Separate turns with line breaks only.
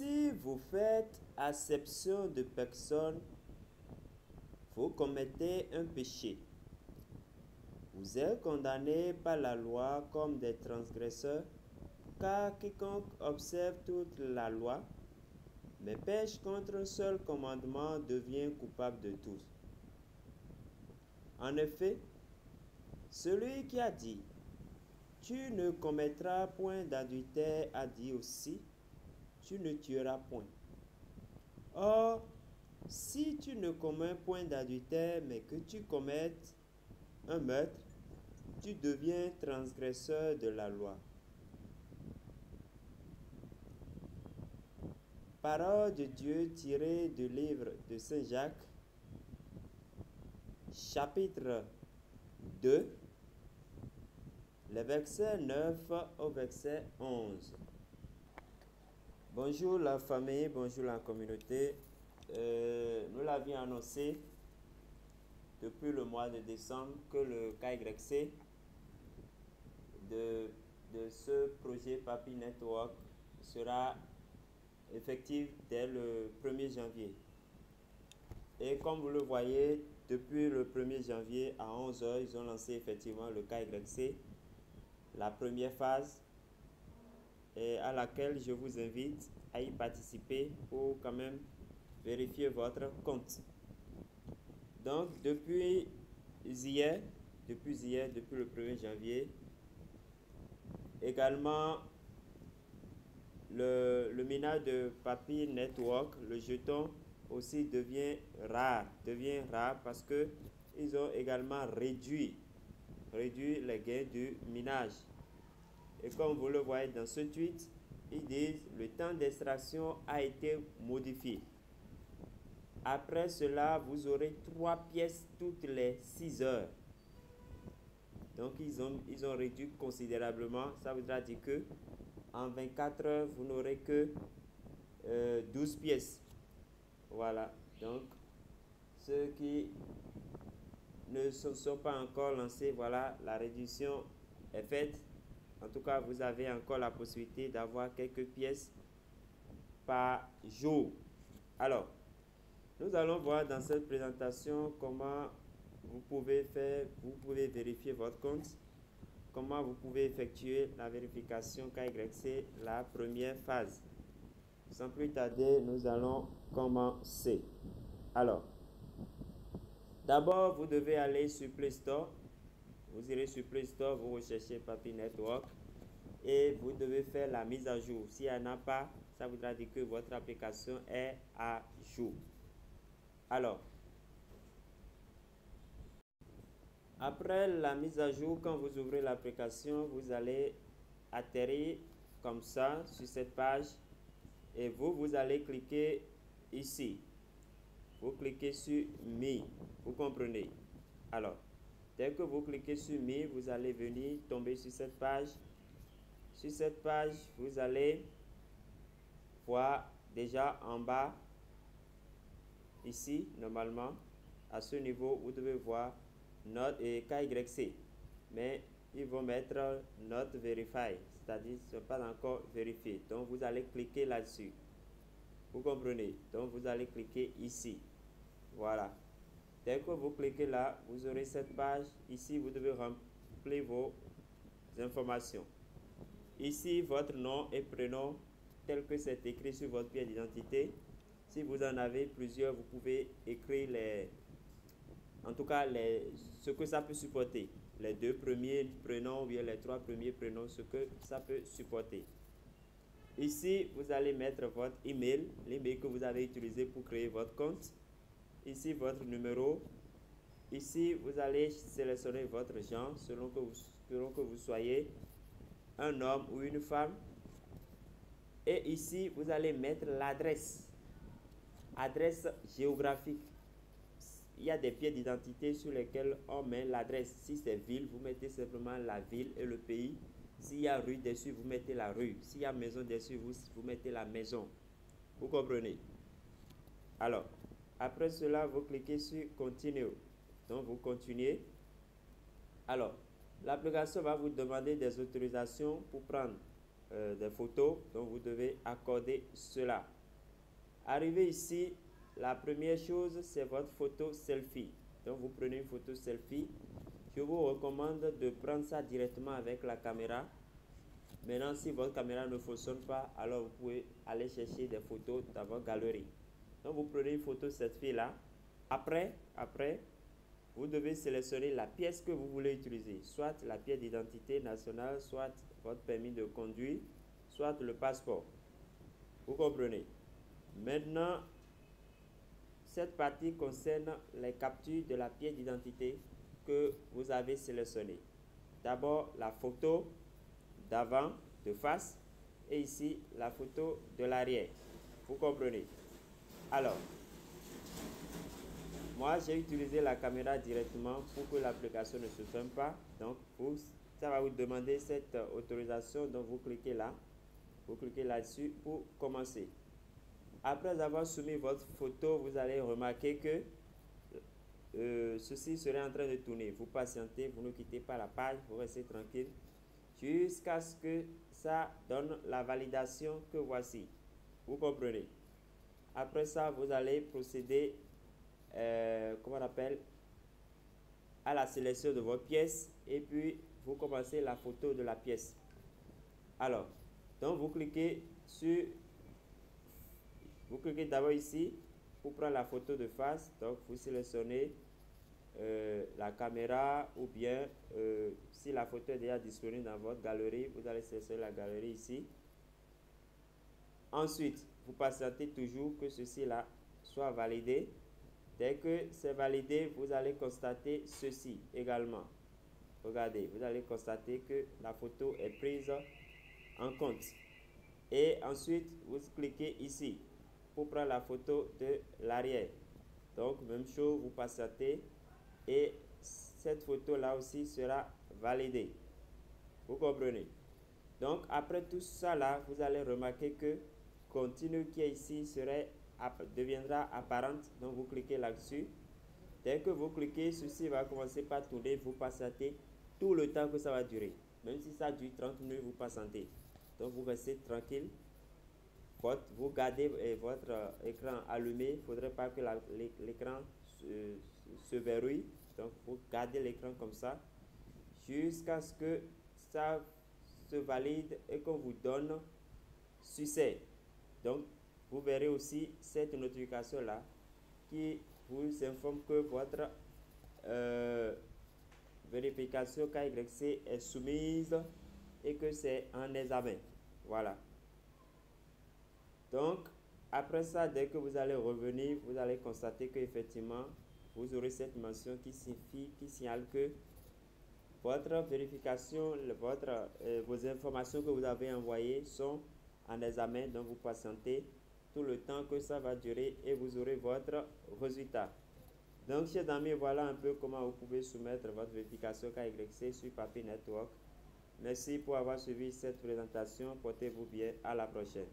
Si vous faites acception de personne, vous commettez un péché. Vous êtes condamnés par la loi comme des transgresseurs, car quiconque observe toute la loi, mais pêche contre un seul commandement, devient coupable de tous. En effet, celui qui a dit « Tu ne commettras point d'adultère » a dit aussi « Tu ne tueras point ». Or, si tu ne commets point d'adultère, mais que tu commettes un meurtre, tu deviens transgresseur de la loi. Parole de Dieu tirée du livre de Saint Jacques, chapitre 2, les versets 9 au verset 11. Bonjour la famille, bonjour la communauté. Nous l'avions annoncé depuis le mois de décembre que le KYC de ce projet Papi Network sera effectif dès le 1er janvier. Et comme vous le voyez, depuis le 1er janvier à 11 h, ils ont lancé effectivement le KYC, la première phase, et à laquelle je vous invite à y participer pour quand même vérifier votre compte. Donc, depuis hier, depuis le 1er janvier, également le minage de Papi Network, le jeton aussi devient rare parce que ils ont également réduit les gains du minage. Et comme vous le voyez dans ce tweet, ils disent le temps d'extraction a été modifié. Après cela, vous aurez 3 pièces toutes les 6 heures. Donc ils ont réduit considérablement. Ça voudra dire que en 24 heures, vous n'aurez que 12 pièces. Voilà. Donc ceux qui ne se sont pas encore lancés, voilà, la réduction est faite. En tout cas, vous avez encore la possibilité d'avoir quelques pièces par jour. Alors, nous allons voir dans cette présentation comment vous pouvez vérifier votre compte, comment vous pouvez effectuer la vérification KYC, la première phase. Sans plus tarder, nous allons commencer. Alors, d'abord, vous devez aller sur Play Store. Vous irez sur Play Store, vous recherchez Papi Network et vous devez faire la mise à jour. S'il n'y en a pas, ça voudra dire que votre application est à jour. Alors, après la mise à jour, quand vous ouvrez l'application, vous allez atterrir comme ça sur cette page et vous allez cliquer ici. Vous cliquez sur Me, vous comprenez? Alors, dès que vous cliquez sur Me, vous allez venir tomber sur cette page. Sur cette page, vous allez voir déjà en bas, ici, normalement, à ce niveau, vous devez voir Not et KYC. Mais ils vont mettre Not Verified, c'est-à-dire ce n'est pas encore vérifié. Donc, vous allez cliquer là-dessus. Vous comprenez? Donc, vous allez cliquer ici. Voilà. Dès que vous cliquez là, vous aurez cette page. Ici, vous devez remplir vos informations. Ici, votre nom et prénom, tel que c'est écrit sur votre pièce d'identité. Si vous en avez plusieurs, vous pouvez écrire ce que ça peut supporter. Les 2 premiers prénoms ou bien les 3 premiers prénoms, ce que ça peut supporter. Ici, vous allez mettre votre email, l'email que vous avez utilisé pour créer votre compte. Ici, votre numéro. Ici, vous allez sélectionner votre genre selon que vous soyez un homme ou une femme. Et ici, vous allez mettre l'adresse. Adresse géographique. Il y a des pièces d'identité sur lesquelles on met l'adresse. Si c'est ville, vous mettez simplement la ville et le pays. S'il y a rue dessus, vous mettez la rue. S'il y a maison dessus, vous mettez la maison. Vous comprenez? Alors, après cela, vous cliquez sur Continue. Donc, vous continuez. Alors, l'application va vous demander des autorisations pour prendre des photos, donc vous devez accorder cela. Arrivé ici, la première chose, c'est votre photo selfie. Donc vous prenez une photo selfie. Je vous recommande de prendre ça directement avec la caméra. Maintenant, si votre caméra ne fonctionne pas, alors vous pouvez aller chercher des photos dans votre galerie. Donc vous prenez une photo selfie là. Après, vous devez sélectionner la pièce que vous voulez utiliser, soit la pièce d'identité nationale, soit votre permis de conduire, soit le passeport. Vous comprenez? Maintenant, cette partie concerne les captures de la pièce d'identité que vous avez sélectionnée. D'abord, la photo d'avant, de face, et ici, la photo de l'arrière. Vous comprenez? Alors, moi, j'ai utilisé la caméra directement pour que l'application ne se ferme pas. Donc, ça va vous demander cette autorisation. Donc, vous cliquez là. Vous cliquez là-dessus pour commencer. Après avoir soumis votre photo, vous allez remarquer que ceci serait en train de tourner. Vous patientez, vous ne quittez pas la page, vous restez tranquille jusqu'à ce que ça donne la validation que voici. Vous comprenez? Après ça, vous allez procéder comment on appelle, à la sélection de votre pièce et puis vous commencez la photo de la pièce. Alors, donc vous cliquez d'abord ici pour prendre la photo de face. Donc vous sélectionnez la caméra ou bien si la photo est déjà disponible dans votre galerie, vous allez sélectionner la galerie ici. Ensuite, vous patientez toujours que ceci là soit validé. Dès que c'est validé, vous allez constater ceci également. Regardez, vous allez constater que la photo est prise en compte. Et ensuite, vous cliquez ici pour prendre la photo de l'arrière. Donc, même chose, vous patientez et cette photo-là aussi sera validée. Vous comprenez? Donc, après tout ça là, vous allez remarquer que continue qui est ici deviendra apparente. Donc, vous cliquez là-dessus. Dès que vous cliquez, ceci va commencer par tourner. Vous patientez tout le temps que ça va durer. Même si ça dure 30 minutes, vous patientez. Donc, vous restez tranquille. Vous gardez votre écran allumé. Il ne faudrait pas que l'écran se verrouille. Donc, vous gardez l'écran comme ça jusqu'à ce que ça se valide et qu'on vous donne succès. Donc, vous verrez aussi cette notification-là qui vous informe que votre vérification KYC est soumise et que c'est en examen. Voilà. Donc, après ça, dès que vous allez revenir, vous allez constater qu'effectivement, vous aurez cette mention qui signale que votre vérification, vos informations que vous avez envoyées sont en examen. Donc, vous patientez tout le temps que ça va durer et vous aurez votre résultat. Donc, chers amis, voilà un peu comment vous pouvez soumettre votre vérification KYC sur Papi Network. Merci pour avoir suivi cette présentation. Portez-vous bien. À la prochaine.